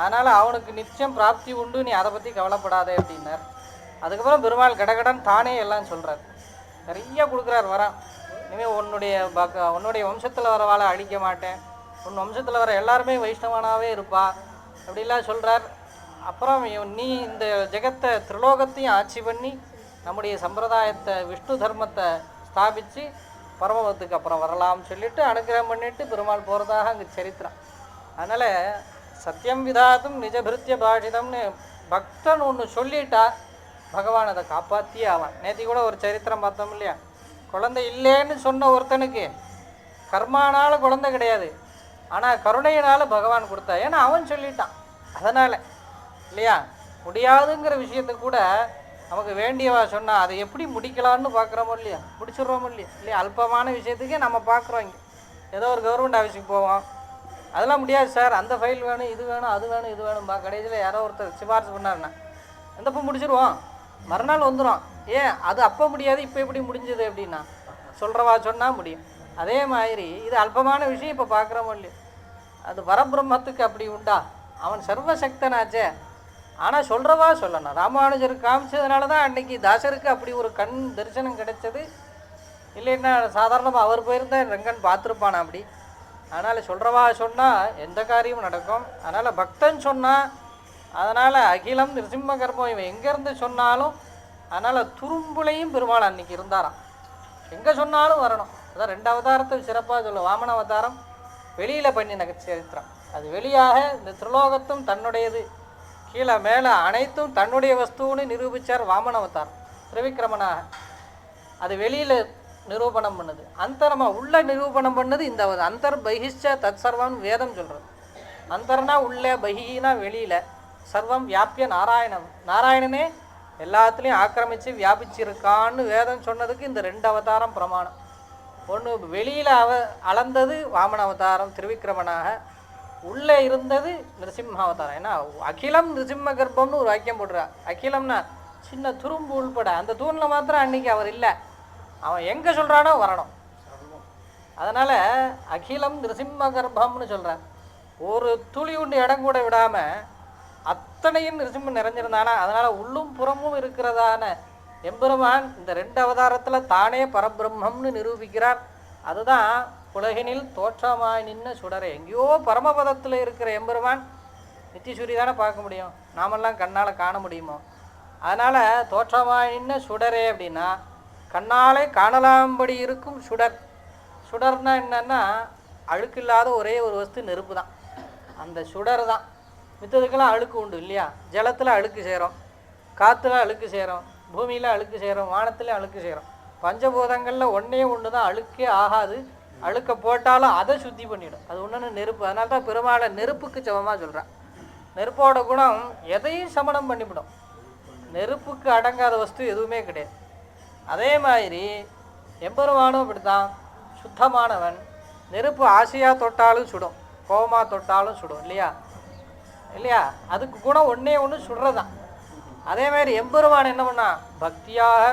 Speaker 1: அதனால் அவனுக்கு நிச்சயம் பிராப்தி உண்டு, நீ அதை பற்றி கவலைப்படாதே அப்படின்னார். அதுக்கப்புறம் பெருமாள் கடகடன் தானே எல்லாம் சொல்கிறார், நிறைய கொடுக்குறார் வரான். இனிமேல் உன்னுடைய வம்சத்தில் வரவாளை அழிக்க மாட்டேன், உன் வம்சத்தில் வர எல்லாருமே வைஷ்ணவனாகவே இருப்பா அப்படிலாம் சொல்கிறார். அப்புறம் நீ இந்த ஜெகத்தை திரிலோகத்தையும் ஆட்சி பண்ணி நம்முடைய சம்பிரதாயத்தை விஷ்ணு தர்மத்தை ஸ்தாபித்து பரமபத்துக்கு அப்புறம் வரலாம்னு சொல்லிவிட்டு அனுகிரகம் பண்ணிவிட்டு பெருமாள் போகிறதாக அங்கே சரித்திரம். அதனால் சத்தியம் விதாத்தும் நிஜபிருத்திய பாஷிதம்னு பக்தன் ஒன்று சொல்லிட்டா பகவான் அதை காப்பாற்றியே ஆவான். நேற்று கூட ஒரு சரித்திரம் பார்த்தோம் இல்லையா? குழந்தை இல்லைன்னு சொன்ன ஒருத்தனுக்கு கர்மானால் குழந்தை கிடையாது, ஆனால் கருணையினால் பகவான் கொடுத்தா. ஏன்னா அவன் சொல்லிட்டான், அதனால் இல்லையா? முடியாதுங்கிற விஷயத்தை கூட நமக்கு வேண்டியவா சொன்னால் அதை எப்படி முடிக்கலான்னு பார்க்குறோமோ இல்லையா? முடிச்சிடுறோமோ இல்லையா? அல்பமான விஷயத்துக்கே நம்ம பார்க்குறோம். இங்கே ஏதோ ஒரு கவர்மெண்ட் ஆஃபீஸுக்கு போவோம், அதெல்லாம் முடியாது சார், அந்த ஃபைல் வேணும், இது வேணும், அது வேணும், இது வேணும்பா. கடைசியில் யாரோ ஒருத்தர் சிபாரிசு பண்ணாருண்ணா, எந்தப்போ முடிச்சிருவோம், மறுநாள் வந்துடும். ஏன் அது அப்போ முடியாது, இப்போ எப்படி முடிஞ்சது அப்படின்னா சொல்கிறவா சொன்னால் முடியும். அதே மாதிரி இது அல்பமான விஷயம் இப்போ பார்க்குறோமோ இல்லையா? அது பரபிரம்மத்துக்கு அப்படி உண்டா? அவன் சர்வசக்தனாச்சே. ஆனால் சொல்கிறவா சொல்லணும். ராமானுஜருக்கு காமிச்சதுனால தான் அன்றைக்கி தாசருக்கு அப்படி ஒரு கண் தரிசனம் கிடைச்சது. இல்லைன்னா சாதாரணமாக அவர் போயிருந்தால் ரெங்கன் பார்த்துருப்பானா அப்படி. அதனால் சொல்கிறவா சொன்னால் எந்த காரியமும் நடக்கும். அதனால் பக்தன் சொன்னால், அதனால் அகிலம் நிருசிம்ம கர்ப்பம் இவன் எங்கேருந்து சொன்னாலும், அதனால் துரும்புலையும் பெருமாள் அன்றைக்கி இருந்தாராம், எங்கே சொன்னாலும் வரணும். அதான் 2 அவதாரத்தை சிறப்பாக சொல்ல. வாமன அவதாரம் வெளியில் பண்ணின சரித்திரம், அது வெளியாக இந்த திரிலோகத்தும் தன்னுடையது, கீழே மேலே அனைத்தும் தன்னுடைய வஸ்துன்னு நிரூபித்தார் வாமன அவதாரம் திரிவிக்ரமனாக. அது வெளியில் நிரூபணம் பண்ணுது, அந்தரமாக உள்ள நிரூபணம் பண்ணது இந்த அந்தர் பகிஷ்ச தத் சர்வம் வேதம் சொல்கிறது. அந்தர்னா உள்ளே, பகினா வெளியில், சர்வம் வியாபிய நாராயணம், நாராயணனே எல்லாத்துலேயும் ஆக்கிரமித்து வியாபிச்சிருக்கான்னு வேதம் சொன்னதுக்கு இந்த 2 அவதாரம் பிரமாணம். ஒன்று வெளியில் அளந்தது வாமன அவதாரம் திரிவிக்ரமனாக, உள்ளே இருந்தது நிருசிம்ம அவதாரம். ஏன்னா அகிலம் நிருசிம்ம கர்ப்பம்னு ஒரு வாக்கியம் போடுறார். அகிலம்னா சின்ன துரும்பு உள்பட, அந்த தூணில் மாத்திரம் அன்றைக்கி அவர் இல்லை, அவன் எங்கே சொல்கிறானோ வரணும். அதனால் அகிலம் நிருசிம்ம கர்ப்பம்னு சொல்கிறார். ஒரு துளி உண்டு இடம் கூட விடாமல் அத்தனையும் நிருசிம்மன் நிறைஞ்சிருந்தானா. அதனால் உள்ளும் புறமும் இருக்கிறதான எம்பெருமான் இந்த 2 அவதாரத்தில் தானே பரபிரம்மம்னு நிரூபிக்கிறார். அதுதான் உலகினில் தோற்றமாய் நின்ன சுடரை. எங்கேயோ பரமபதத்தில் இருக்கிற எம்பெருமான் நித்திசூரி தானே பார்க்க முடியும், நாமெல்லாம் கண்ணால் காண முடியுமோ? அதனால் தோற்றமாய் நின்ன சுடரே அப்படின்னா கண்ணாலே காணலாம்படி இருக்கும் சுடர். சுடர்னா என்னன்னா அழுக்கு இல்லாத ஒரே ஒரு வஸ்து நெருப்பு தான், அந்த சுடர் தான். மித்ததுக்கெல்லாம் அழுக்கு உண்டு இல்லையா? ஜலத்தில் அழுக்கு சேரும், காற்றுல அழுக்கு சேரும், பூமியில் அழுக்கு சேரும், வானத்தில் அழுக்கு சேரும். பஞ்சபூதங்களில் ஒன்று தான் அழுக்கே ஆகாது, அழுக்க போட்டாலும் அதை சுத்தி பண்ணிவிடும், அது ஒன்று நெருப்பு. அதனால தான் பெருமாளை நெருப்புக்கு சமமாக சொல்கிறான். நெருப்போட குணம் எதையும் சமணம் பண்ணிவிடும், நெருப்புக்கு அடங்காத வஸ்து எதுவுமே கிடையாது. அதே மாதிரி எம்பெருமானும் அப்படி தான், சுத்தமானவன். நெருப்பு ஆசையாக தொட்டாலும் சுடும், கோபமாக தொட்டாலும் சுடும் இல்லையா? இல்லையா? அதுக்கு குணம் ஒன்று சுடுறதான். அதே மாதிரி எம்பெருமான் என்ன பண்ணான்? பக்தியாக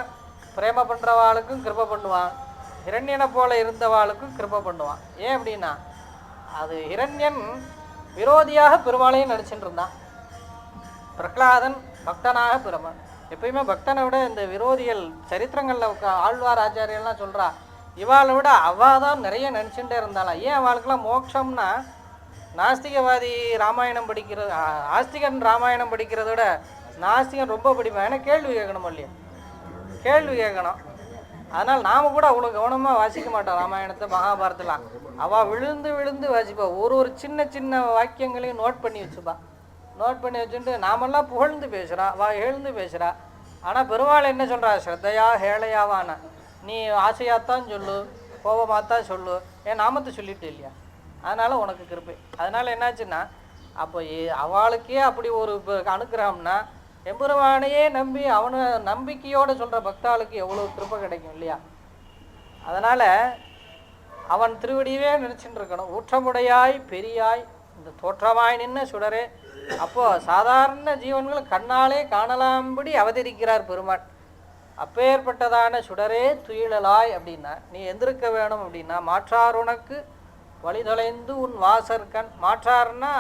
Speaker 1: பிரேம பண்ணுறவாளுக்கும் கிருபை பண்ணுவான், ஹிரண்யனை போல இருந்தவாளுக்கும் கிருபை பண்ணுவான். ஏன் அப்படின்னா அது ஹிரண்யன் விரோதியாக பெருமாளையும் நடிச்சுட்டு இருந்தான், பிரகலாதன் பக்தனாக பெருமான். எப்பயுமே பக்தனை விட இந்த விரோதிகள் சரித்திரங்களில் ஆழ்வார் ஆச்சாரியெல்லாம் சொல்கிறா, இவாளை விட அவள் தான் நிறைய நினச்சிட்டே இருந்தாளா. ஏன் அவளுக்கெல்லாம் மோட்சம்னா நாஸ்திகவாதி ராமாயணம் படிக்கிறது, ஆஸ்திகன் ராமாயணம் படிக்கிறத விட நாஸ்திகன் ரொம்ப படிப்பான். ஏன்னா கேள்வி கேட்கணும் இல்லையா, கேள்வி கேட்கணும். அதனால் நாம் கூட அவ்வளோ கவனமாக வாசிக்க மாட்டோம் ராமாயணத்தை மகாபாரதெலாம். அவள் விழுந்து விழுந்து வாசிப்பா, ஒரு சின்ன சின்ன வாக்கியங்களையும் நோட் பண்ணி வச்சுப்பா. நோட் பண்ணி வச்சுட்டு நாமெல்லாம் புகழ்ந்து பேசுகிறா, எழுந்து பேசுகிறா. ஆனால் பெருமாள் என்ன சொல்கிறா, ஸ்ரத்தையா ஹேளையாவான, நீ ஆசையாகத்தான் சொல்லு, கோபமாகத்தான் சொல்லு, என் நாமத்தை சொல்லிட்டு இல்லையா, அதனால் உனக்கு கிருப்பை. அதனால் என்னாச்சுன்னா, அப்போ அவளுக்கே அப்படி ஒரு அனுக்கிரகம்னா எம்பெருமானையே நம்பி அவனை நம்பிக்கையோடு சொல்கிற பக்தாளுக்கு எவ்வளோ கிருப்பை கிடைக்கும் இல்லையா. அதனால் அவன் திருவடியவே நினச்சிட்டு இருக்கணும். ஊற்றமுடையாய் பெரியாய் இந்த தோற்றமாய் நின்ன சுடரே. அப்போது சாதாரண ஜீவன்கள் கண்ணாலே காணலாம்படி அவதரிக்கிறார் பெருமாள். அப்பேற்பட்டதான சுடரே துயிலலாய் அப்படின்னா நீ எந்திருக்க வேணும் அப்படின்னா, மாற்றார் உனக்கு வழிதொலைந்து உன் வாசற்கண். மாற்றார்னா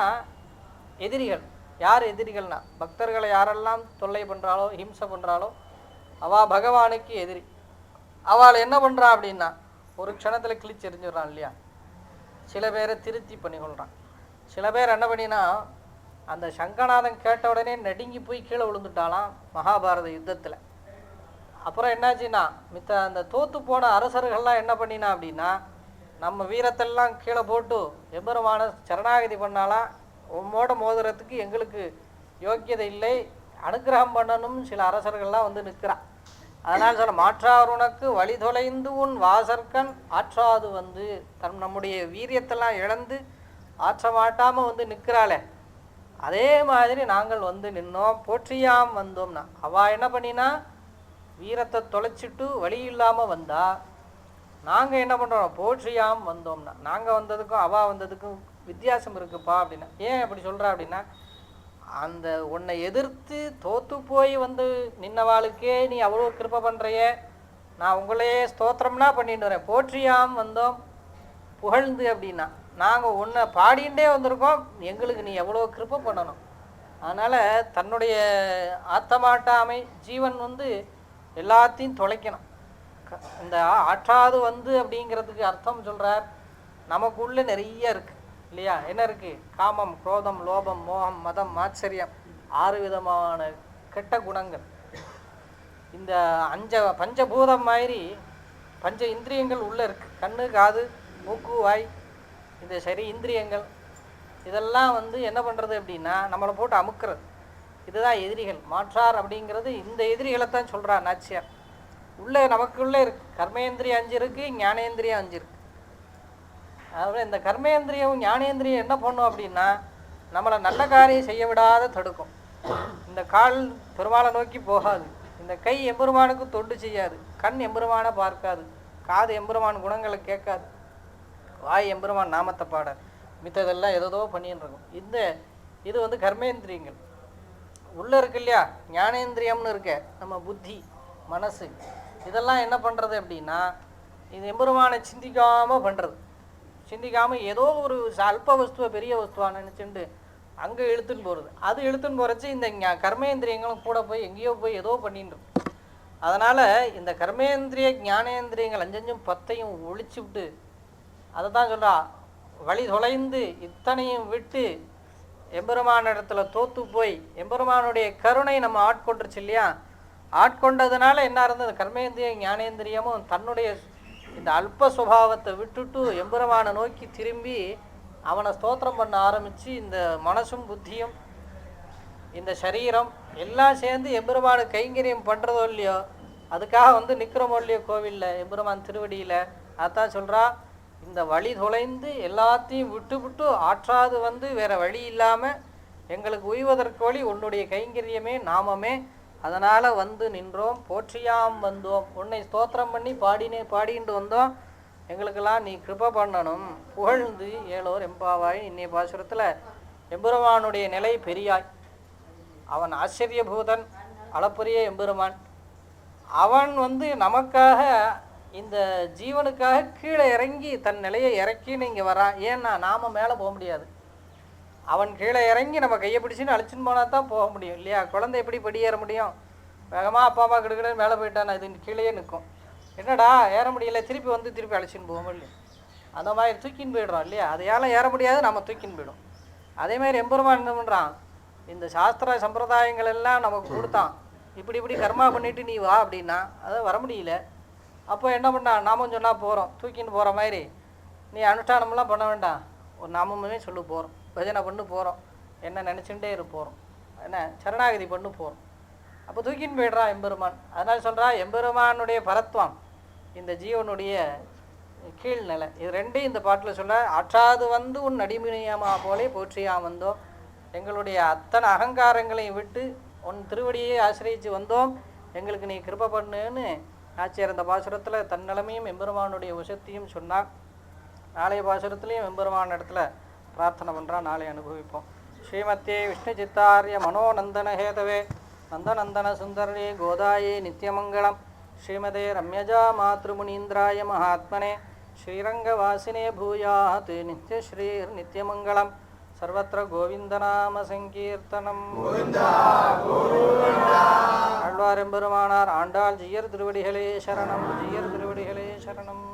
Speaker 1: எதிரிகள். யார் எதிரிகள்னா, பக்தர்களை யாரெல்லாம் தொல்லை பண்ணுறாளோ ஹிம்சை பண்ணுறாளோ அவள் பகவானுக்கு எதிரி. அவள் என்ன பண்ணுறா அப்படின்னா ஒரு க்ஷணத்தில் கிழிச்செறிஞ்சிடறான் இல்லையா. சில பேரை திருத்தி பண்ணிக்கொள்கிறான். சில பேர் என்ன பண்ணினா அந்த சங்கநாதன் கேட்ட உடனே நடுங்கி போய் கீழே விழுந்துட்டாலாம் மகாபாரத யுத்தத்தில். அப்புறம் என்னாச்சுன்னா அந்த தோற்று போன அரசர்கள்லாம் என்ன பண்ணினா அப்படின்னா, நம்ம வீரத்தெல்லாம் கீழே போட்டு எம்பெருமான சரணாகதி பண்ணாலாம், உம்மோட மோதுறதுக்கு எங்களுக்கு யோக்கியதை இல்லை, அனுக்கிரகம் பண்ணணும் சில அரசர்கள்லாம் வந்து நிற்கிறான். அதனால் சொல்ல மாற்றார் உனக்கு வழி தொலைந்து உன் வாசற்கண் ஆற்றாது வந்து நம்முடைய வீரியத்தெல்லாம் இழந்து ஆற்ற மாட்டாமல் வந்து நிற்கிறாளே, அதே மாதிரி நாங்கள் வந்து நின்னோம், போற்றியாம் வந்தோம்னா. அவள் என்ன பண்ணினா வீரத்தை தொலைச்சிட்டு வழி இல்லாமல் வந்தா, நாங்கள் என்ன பண்ணுறோம் போற்றியாம் வந்தோம்னா. நாங்கள் வந்ததுக்கும் அவள் வந்ததுக்கும் வித்தியாசம் இருக்குப்பா அப்படின்னா. ஏன் அப்படி சொல்கிறா அப்படின்னா, அந்த உன்னை எதிர்த்து தோற்று போய் வந்து நின்னவாளுக்கே நீ அவ்வளோ கிருப்பை பண்ணுறையே, நான் உங்களையே ஸ்தோத்திரம்னா பண்ணிட்டு வரேன். போற்றியாம் வந்தோம் புகழ்ந்து அப்படின்னா, நாங்கள் உன்னை பாடிண்டே வந்திருக்கோம், எங்களுக்கு நீ எவ்வளோ கிருப்பை பண்ணணும். அதனால் தன்னுடைய ஆத்தமாட்டாமை ஜீவன் வந்து எல்லாத்தையும் தொலைக்கணும். இந்த ஆற்றாது வந்து அப்படிங்கிறதுக்கு அர்த்தம் சொல்கிறார், நமக்குள்ளே நிறைய இருக்குது இல்லையா. என்ன இருக்குது, காமம் குரோதம் லோபம் மோகம் மதம் ஆச்சரியம் 6 விதமான கெட்ட குணங்கள். இந்த பஞ்சபூதம் மாதிரி பஞ்ச இந்திரியங்கள் உள்ளே இருக்குது. கண்ணு காது மூக்கு வாய் இந்த சரி இந்திரியங்கள் இதெல்லாம் வந்து என்ன பண்ணுறது அப்படின்னா நம்மளை போட்டு அமுக்கிறது. இதுதான் எதிரிகள். மாற்றார் அப்படிங்கிறது இந்த எதிரிகளைத்தான் சொல்கிறார் நாச்சியார். உள்ளே நமக்குள்ளே இருக்குது கர்மேந்திரியம் 5 இருக்குது, ஞானேந்திரியம் 5 இருக்குது. அதாவது இந்த கர்மேந்திரியம் ஞானேந்திரியம் என்ன பண்ணும் அப்படின்னா நம்மளை நல்ல காரியம் செய்ய விடாத தடுக்கும். இந்த கால் பெருமாளை நோக்கி போகாது, இந்த கை எம்பெருமானுக்கு தொண்டு செய்யாது, கண் எம்பெருமானை பார்க்காது, காது எம்பெருமான் குணங்களை கேட்காது, வாய் எம்பெருமான் நாமத்தை பாடாது, மித்ததெல்லாம் ஏதோ பண்ணின்னு இருக்கும். இது வந்து கர்மேந்திரியங்கள். உள்ளே இருக்கு இல்லையா ஞானேந்திரியம்னு இருக்க நம்ம புத்தி மனசு, இதெல்லாம் என்ன பண்ணுறது அப்படின்னா இது எம்பெருமானை சிந்திக்காமல் பண்ணுறது. சிந்திக்காமல் ஏதோ ஒரு அல்ப வஸ்துவை பெரிய வஸ்துவாக நினச்சிட்டு அங்கே இழுத்துன்னு போகிறது. அது இழுத்துன்னு போகிறச்சு இந்த கர்மேந்திரியங்களும் கூட போய் எங்கேயோ போய் ஏதோ பண்ணிட்டு. அதனால் இந்த கர்மேந்திரிய ஞானேந்திரியங்கள் 5 10 ஒழிச்சு விட்டு அதை தான் சொல்கிறா, வழி தொலைந்து இத்தனையும் விட்டு எம்பெருமான இடத்துல தோற்று போய் எம்பெருமானுடைய கருணை நம்ம ஆட்கொண்டுருச்சு இல்லையா. ஆட்கொண்டதுனால என்ன இருந்தது, கர்மேந்திரிய ஞானேந்திரியமும் தன்னுடைய இந்த அல்ப சுபாவத்தை விட்டுட்டு எம்பெருமானை நோக்கி திரும்பி அவனை ஸ்தோத்திரம் பண்ண ஆரம்பித்து இந்த மனசும் புத்தியும் இந்த சரீரம் எல்லாம் சேர்ந்து எம்பெருமானு கைங்கரியம் பண்ணுறதோ இல்லையோ, அதுக்காக வந்து நிற்கிறோமோ இல்லையோ கோவிலில் எம்பெருமான் திருவடியில். அதான் சொல்கிறா, இந்த வழி தொலைந்து எல்லாத்தையும் விட்டு விட்டு ஆற்றாது வந்து வேறு வழி இல்லாமல் எங்களுக்கு உய்வதற்கு வழி உன்னுடைய கைங்கரியமே நாமமே, அதனால் வந்து நின்றோம், போற்றியாம் வந்தோம், உன்னை ஸ்தோத்திரம் பண்ணி பாடிட்டு வந்தோம், எங்களுக்கெல்லாம் நீ கிருபை பண்ணணும், புகழ்ந்து ஏலோர் எம்பாவாய். இன்னைய பாசுரத்தில் எம்பெருமானுடைய நிலை பெரியாய், அவன் ஆச்சரியபூதன் அளப்பரிய எம்பெருமான். அவன் வந்து நமக்காக இந்த ஜீவனுக்காக கீழே இறங்கி தன் நிலையை இறக்கின்னு இங்கே வரான். ஏன்னா நாம் மேலே போக முடியாது, அவன் கீழே இறங்கி நம்ம கையை பிடிச்சின்னு அழைச்சின்னு போனால் தான் போக முடியும் இல்லையா. குழந்தை எப்படி படியேற முடியும், வேகமாக அப்பா அம்மா கிடுக்கிட்டு மேலே போயிட்டான், இது கீழே நிற்கும். என்னடா ஏற முடியல, திருப்பி அழைச்சின்னு போக முடியும். அந்த மாதிரி தூக்கின்னு போயிடுறோம் இல்லையா. அதையால் ஏற முடியாது, நம்ம தூக்கின்னு போயிடும். அதே மாதிரி எம்பெருமான் என்ன பண்ணுறான், இந்த சாஸ்திர சம்பிரதாயங்கள் எல்லாம் நமக்கு கொடுத்தான். இப்படி இப்படி கர்மா பண்ணிட்டு நீ வா அப்படின்னா அதை வர முடியல. அப்போ என்ன பண்ணான், நாமம் சொன்னால் போகிறோம், தூக்கின்னு போகிற மாதிரி நீ அனுஷ்டானம்லாம் பண்ண வேண்டாம், ஒரு நாமமே சொல்லு போகிறோம், பஜனை பண்ணு போகிறோம், என்ன நினச்சிட்டே இரு போகிறோம், என்ன சரணாகதி பண்ணு போகிறோம். அப்போ தூக்கின்னு போய்ட்றான் எம்பெருமான். அதனால் சொல்கிறா எம்பெருமானுடைய பரத்வம், இந்த ஜீவனுடைய கீழ்நிலை, இது ரெண்டையும் இந்த பாட்டில் சொல்ல. ஆற்றாது வந்து உன் அடிமையமா போலே போற்றியாம் வந்தோம், எங்களுடைய அத்தனை அகங்காரங்களையும் விட்டு உன் திருவடியை ஆசிரியித்து வந்தோம், எங்களுக்கு நீ கிருபை பண்ணுன்னு ஆச்சியர் அந்த பாசுரத்தில் தன் நிலைமையும் எம்பெருமானுடைய உசத்தையும் சொன்னான். நாளைய பாசுரத்துலேயும் எம்பெருமான இடத்துல பிரார்த்தனை பண்ணுறான், நாளை அனுபவிப்போம். ஸ்ரீமத்தியே விஷ்ணு சித்தாரிய மனோநந்தன ஹேதவே நந்தநந்தன சுந்தரே கோதாயே நித்யமங்கலம். ஸ்ரீமதே ரம்யஜா மாத்ருமுனீந்திராய மகாத்மனே ஸ்ரீரங்கவாசினே பூயாத் நித்யஸ்ரீர் நித்யமங்கலம். சர்வத்திர கோவிந்தநாம சங்கீர்த்தனம். ஆழ்வார் எம்பெருமானார் ஆண்டாள் ஜீயர் திருவடிகளே சரணம், ஜீயர் திருவடிகளே சரணம்.